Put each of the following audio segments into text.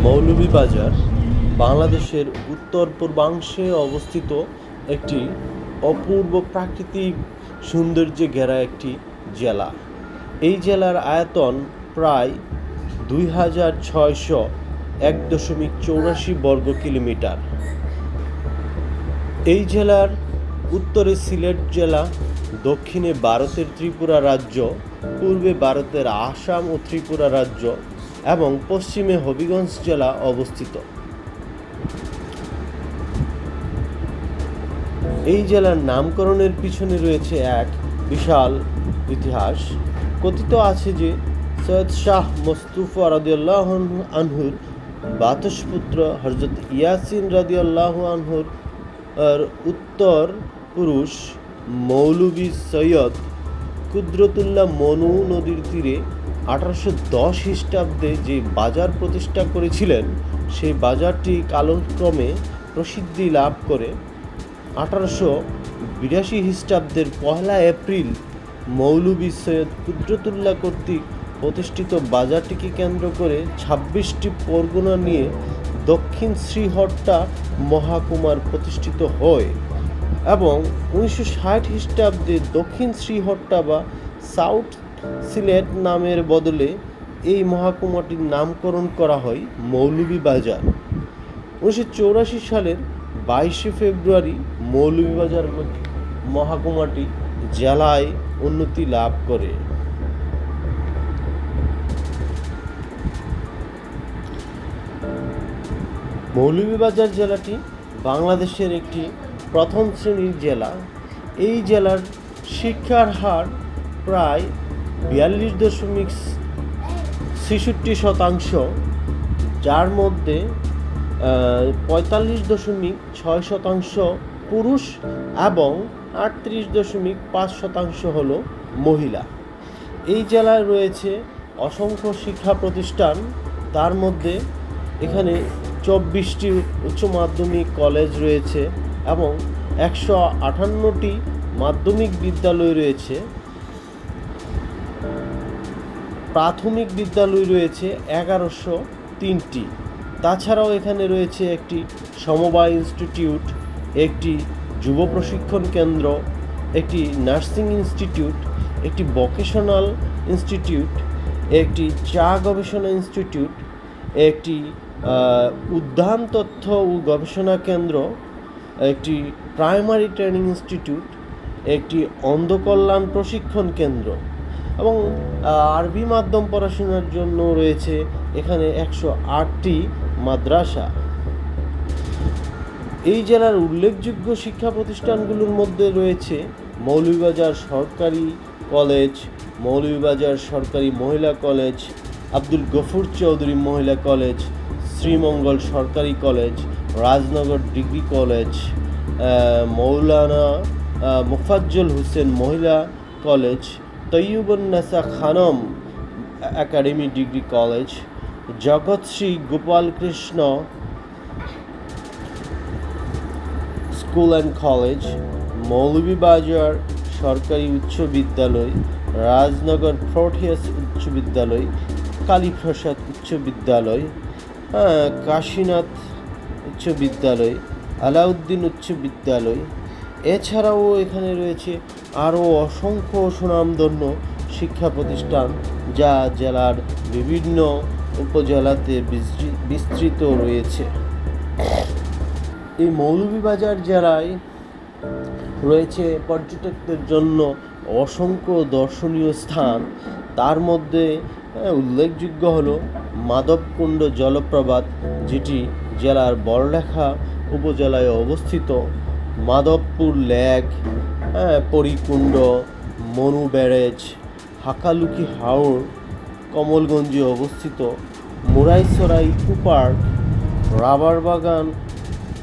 মৌলভীবাজার বাংলাদেশের উত্তর পূর্বাংশে অবস্থিত একটি অপূর্ব প্রাকৃতিক সৌন্দর্যে ঘেরা একটি জেলা। এই জেলার আয়তন প্রায় ২,৬০১.৮৪ বর্গ কিলোমিটার। এই জেলার উত্তরে সিলেট জেলা, দক্ষিণে ভারতের ত্রিপুরা রাজ্য, পূর্বে ভারতের আসাম ও ত্রিপুরা রাজ্য এবং পশ্চিমে হবিগঞ্জ জেলা অবস্থিত। এই জেলার নামকরণের পিছনে রয়েছে এক বিশাল ইতিহাস। কথিত আছে যে সৈয়দ শাহ মুস্তাফা রাদিয়াল্লাহু আনহুর বাতসপুত্র হযরত ইয়াসিন রাদিয়াল্লাহু আনহুর উত্তর পুরুষ মৌলভী সৈয়দ কুদরতুল্লাহ মনু নদীর তীরে 1810 খ্রিস্টাব্দে যে বাজার প্রতিষ্ঠা করেছিলেন, সেই বাজারটি কালক্রমে প্রসিদ্ধি লাভ করে 1882 খ্রিস্টাব্দের 1 এপ্রিল মৌলভী সৈয়দ কুদরতুল্লাহ কর্তৃক প্রতিষ্ঠিত বাজারটিকে কেন্দ্র করে 26টি পরগনা নিয়ে দক্ষিণ শ্রীহট্টা মহকুমার প্রতিষ্ঠিত হয় এবং 1960 খ্রিস্টাব্দে দক্ষিণ শ্রীহট্টা বা সাউথ সিলেট নামের বদলে এই মহকুমাটির নামকরণ করা হয় মৌলভীবাজার। 1984 সালের 22 ফেব্রুয়ারি মৌলভীবাজার মহকুমাটি জেলায় উন্নতি লাভ করে। মৌলভীবাজার জেলাটি বাংলাদেশের একটি প্রথম শ্রেণীর জেলা। এই জেলার শিক্ষার হার প্রায় 42.63%, যার মধ্যে 45.6% পুরুষ এবং 38.5% হলো মহিলা। এই জেলায় রয়েছে অসংখ্য শিক্ষা প্রতিষ্ঠান, তার মধ্যে এখানে 24টি উচ্চ মাধ্যমিক কলেজ রয়েছে এবং 158টি মাধ্যমিক বিদ্যালয় রয়েছে। প্রাথমিক বিদ্যালয় রয়েছে 1103টি। তাছাড়াও এখানে রয়েছে একটি সমবায় ইনস্টিটিউট, একটি যুব প্রশিক্ষণ কেন্দ্র, একটি নার্সিং ইনস্টিটিউট, একটি ভোকেশনাল ইনস্টিটিউট, একটি চা গবেষণা ইনস্টিটিউট, একটি উদ্যান তথ্য ও গবেষণা কেন্দ্র, একটি প্রাইমারি ট্রেনিং ইনস্টিটিউট, একটি অন্ধকল্যাণ প্রশিক্ষণ কেন্দ্র এবং আরবি মাধ্যম পড়াশোনার জন্য রয়েছে এখানে 108টি মাদ্রাসা। এই জেলার উল্লেখযোগ্য শিক্ষা প্রতিষ্ঠানগুলোর মধ্যে রয়েছে মৌলভীবাজার সরকারি কলেজ, মৌলভীবাজার সরকারি মহিলা কলেজ, আব্দুল গফুর চৌধুরী মহিলা কলেজ, শ্রীমঙ্গল সরকারি college, Rajnagar degree college, Maulana Mofazzal Hossain মহিলা college, Taiyabunnesa Khanam academy degree college, Jagatshree Gopalkrishna school and college, Moulvibazar সরকারি উচ্চ বিদ্যালয়, রাজনগর প্রোটিয়াস উচ্চ বিদ্যালয়, কালীপ্রসাদ উচ্চ বিদ্যালয়, কাশীনাথ উচ্চ বিদ্যালয়, আলাউদ্দিন উচ্চ বিদ্যালয়। এছাড়াও এখানে রয়েছে আরও অসংখ্য সুনামধন্য শিক্ষা প্রতিষ্ঠান, যা জেলার বিভিন্ন উপজেলাতে বিস্তৃত রয়েছে। এই মৌলভীবাজার জেলায় রয়েছে পর্যটকদের জন্য অসংখ্য দর্শনীয় স্থান। তার মধ্যে উল্লেখযোগ্য হলো মাধবকুণ্ড জলপ্রপাত, যেটি জেলার বড়লেখা উপজেলায় অবস্থিত, মাধবপুর লেক, পরিকুণ্ড, মনু ব্যারেজ, হাকালুকি হাওর কমলগঞ্জে অবস্থিত, মুরাইছড়া ইকো পার্ক, রাবার বাগান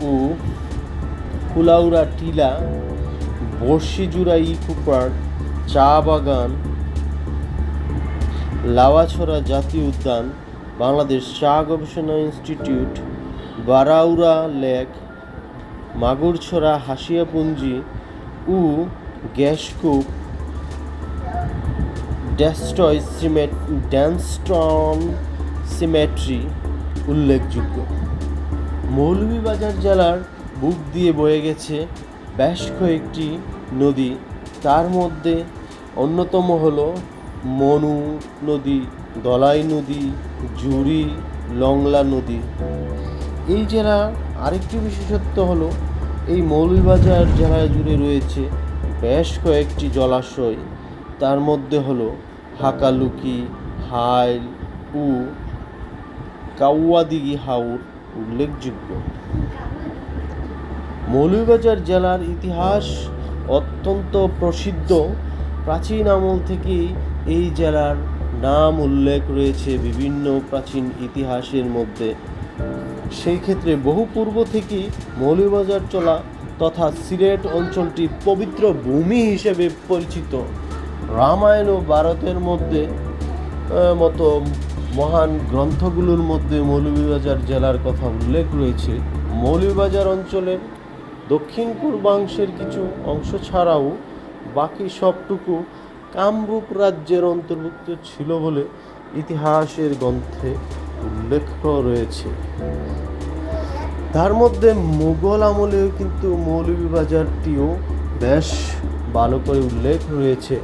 ও কুলাউড়া টিলা, বর্ষিজুড়া ইকো পার্ক, চা বাগান, লাওয়াছড়া জাতীয় উদ্যান, বাংলাদেশ চা গবেষণা ইনস্টিটিউট, বারাউরা লেক, মাগুরছড়া হাসিয়াপুঞ্জি ও গ্যাসকূপ, ড্যানস্টন সিমেট্রি, উল্লেখযোগ্য। মৌলভীবাজার জেলার বুক দিয়ে বয়ে গেছে বেশ কয়েকটি নদী, তার মধ্যে অন্যতম হলো মনু নদী, দলাই নদী, জুড়ি, লংলা নদী। এই জেলার আরেকটি বিশেষত্ব হলো এই মৌলভীবাজার জেলা জুড়ে রয়েছে বেশ কয়েকটি জলাশয়, তার মধ্যে হলো হাকালুকি, হাইল ও কাউয়াদিঘি হাওর উল্লেখযোগ্য। মৌলভীবাজার জেলার ইতিহাস অত্যন্ত প্রসিদ্ধ। প্রাচীন আমল থেকেই এই জেলার নাম উল্লেখ রয়েছে বিভিন্ন প্রাচীন ইতিহাসের মধ্যে। সেই ক্ষেত্রে বহু পূর্ব থেকেই মৌলভীবাজার জেলা তথা সিলেট অঞ্চলটি পবিত্র ভূমি হিসেবে পরিচিত। রামায়ণ ও ভারতের মধ্যে মতো মহান গ্রন্থগুলোর মধ্যে মৌলভীবাজার জেলার কথা উল্লেখ রয়েছে। মৌলভীবাজার অঞ্চলের দক্ষিণ পূর্বাংশের কিছু অংশ ছাড়াও বাকি সবটুকু কামরূপ রাজ্যের অন্তর্ভুক্ত ছিল বলে ইতিহাসের গ্রন্থে উল্লেখ রয়েছে। তার মধ্যে মুঘল আমলেও কিন্তু মৌলভীবাজারটিও বেশ ভালো করে উল্লেখ রয়েছে।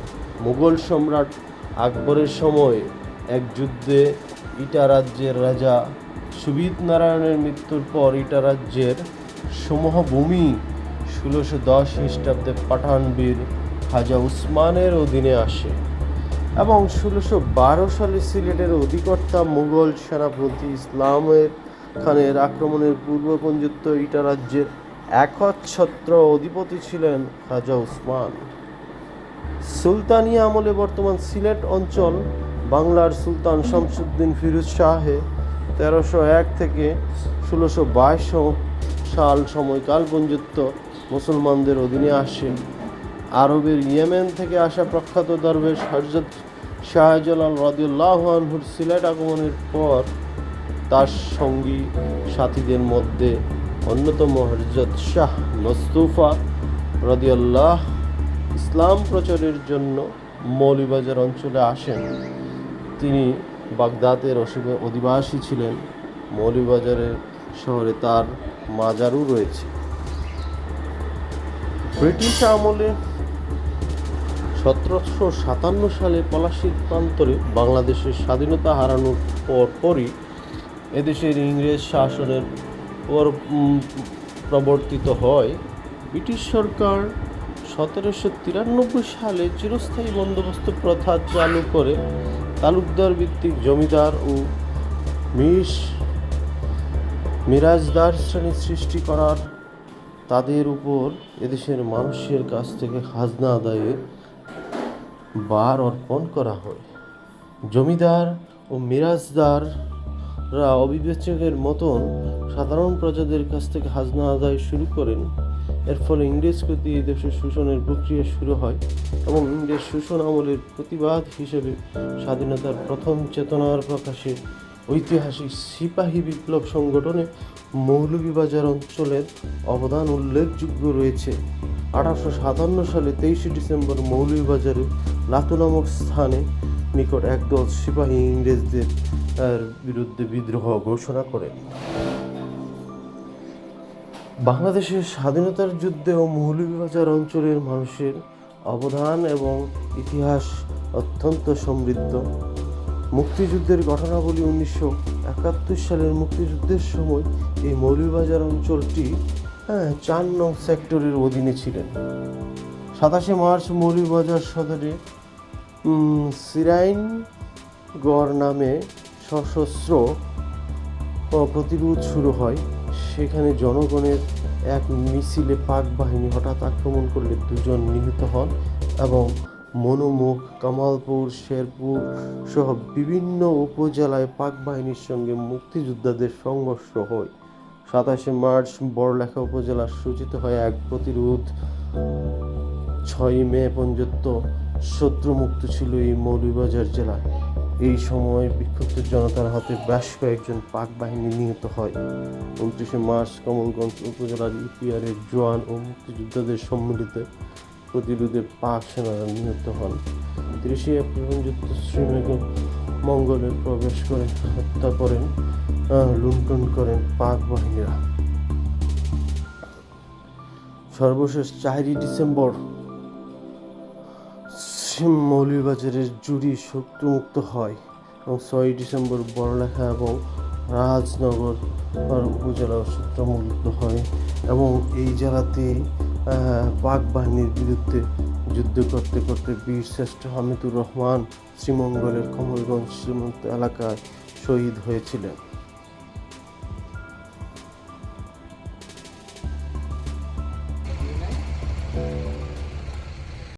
মুঘল সম্রাট আকবরের সময় এক যুদ্ধে ইটা রাজ্যের রাজা সুবিত নারায়ণের মৃত্যুর পর ইটা রাজ্যের সমভূমি 1610 খ্রিস্টাব্দে পাঠান বীর খাজা উসমানের অধীনে আসে এবং 1612 সালে সিলেটের অধিকর্তা মুঘল সেনাপতি ইসলামের খানের আক্রমণের পূর্ব পর্যন্ত ইটা রাজ্যের একচ্ছত্র অধিপতি ছিলেন খাজা উসমান। সুলতানি আমলে বর্তমান সিলেট অঞ্চল বাংলার সুলতান শামসুদ্দিন ফিরোজ শাহে 1301 থেকে 1622 সাল সময়কাল পর্যন্ত মুসলমানদের অধীনে আসে। আরবের ইয়েমেন থেকে আসা প্রখ্যাত দরবেশ হযরত শাহজালাল রাদিয়াল্লাহু আনহুর সিলেট আগমনের পর তার সঙ্গী সাথীদের মধ্যে অন্যতম হযরত শাহ মুস্তাফা রাদিয়াল্লাহ ইসলাম প্রচারের জন্য মৌলভীবাজার অঞ্চলে আসেন। তিনি বাগদাদের অধিবাসী ছিলেন। মৌলভীবাজারের শহরে তার মাজারও রয়েছে। ব্রিটিশ আমলে 1757 সালে পলাশীর প্রান্তরে বাংলাদেশের স্বাধীনতা হারানোর পরই এদেশের ইংরেজ শাসনের প্রবর্তিত হয়। ব্রিটিশ সরকার 1793 সালে চিরস্থায়ী বন্দোবস্ত প্রথা চালু করে তালুকদার ভিত্তিক জমিদার ও মিরাজদার শ্রেণী সৃষ্টি করার তাদের উপর এদেশের মানুষের কাছ থেকে খাজনা আদায়ের ভার অর্পণ করা হয়। জমিদার ও মিরাজদাররা অবিবেচকের মতন সাধারণ প্রজাদের কাছ থেকে খাজনা আদায় শুরু করেন। এর ফলে ইংরেজ কর্তৃক এই দেশে শোষণের প্রক্রিয়া শুরু হয় এবং ইংরেজ শোষণ আমলের প্রতিবাদ হিসেবে স্বাধীনতার প্রথম চেতনার প্রকাশে ঐতিহাসিক সিপাহী বিপ্লব সংগঠনে মৌলভীবাজার অঞ্চলের অবদান উল্লেখযোগ্য রয়েছে। 1857 সালে 23 ডিসেম্বর মৌলভীবাজারে লাতু নামক স্থানে নিকট একদল সিপাহী ইংরেজদের বিরুদ্ধে বিদ্রোহ ঘোষণা করেন। বাংলাদেশের স্বাধীনতার যুদ্ধে ও মৌলভীবাজার অঞ্চলের মানুষের অবদান এবং ইতিহাস অত্যন্ত সমৃদ্ধ। মুক্তিযুদ্ধের ঘটনাবলী 1971 সালের মুক্তিযুদ্ধের সময় এই মৌলভীবাজার অঞ্চলটি 4 নং সেক্টরের অধীনে ছিলেন। 27 মার্চ মৌলভীবাজার সদরে সিরাইনগড় নামে সশস্ত্র প্রতিরোধ শুরু হয়। সেখানে জনগণের এক মিছিলে পাক বাহিনী হঠাৎ আক্রমণ করলে 2 জন নিহত হন এবং মনুমুখ, কামালপুর, শেরপুর সহ বিভিন্ন উপজেলায় পাক বাহিনীর সঙ্গে মুক্তিযোদ্ধাদের সংঘর্ষ হয়। 27 মার্চ বড়লেখা উপজেলা সূচিত হয় এক প্রতিরোধ। 6 মে পর্যন্ত শত্রুমুক্ত ছিল এই মৌলভীবাজার জেলা। এই সময় বিক্ষুব্ধ জনতার হাতে বেশ কয়েকজন পাক বাহিনী নিহত হয়। 29 মার্চ কমলগঞ্জ উপজেলার ইপিআরের জওয়ান ও মুক্তিযোদ্ধাদের সম্মিলিত প্রতিরোধে পাক সেনারা নিহত হন। 30 এপ্রিল পর্যন্ত শ্রীমঙ্গলে প্রবেশ করে হত্যা করেন লুণ্ঠন করেন পাক বাহিনীরা। সর্বশেষ 4ই ডিসেম্বর মৌলভীবাজারের জুড়ি শত্রুমুক্ত হয় এবং 6ই ডিসেম্বর বড়লেখা এবং রাজনগর উপজেলা শত্রুমুক্ত হয় এবং এই জেলাতে পাক বাহিনীর বিরুদ্ধে যুদ্ধ করতে করতে বীরশ্রেষ্ঠ হামিদুর রহমান শ্রীমঙ্গলের কমলগঞ্জ সীমান্ত এলাকায় শহীদ হয়েছিলেন।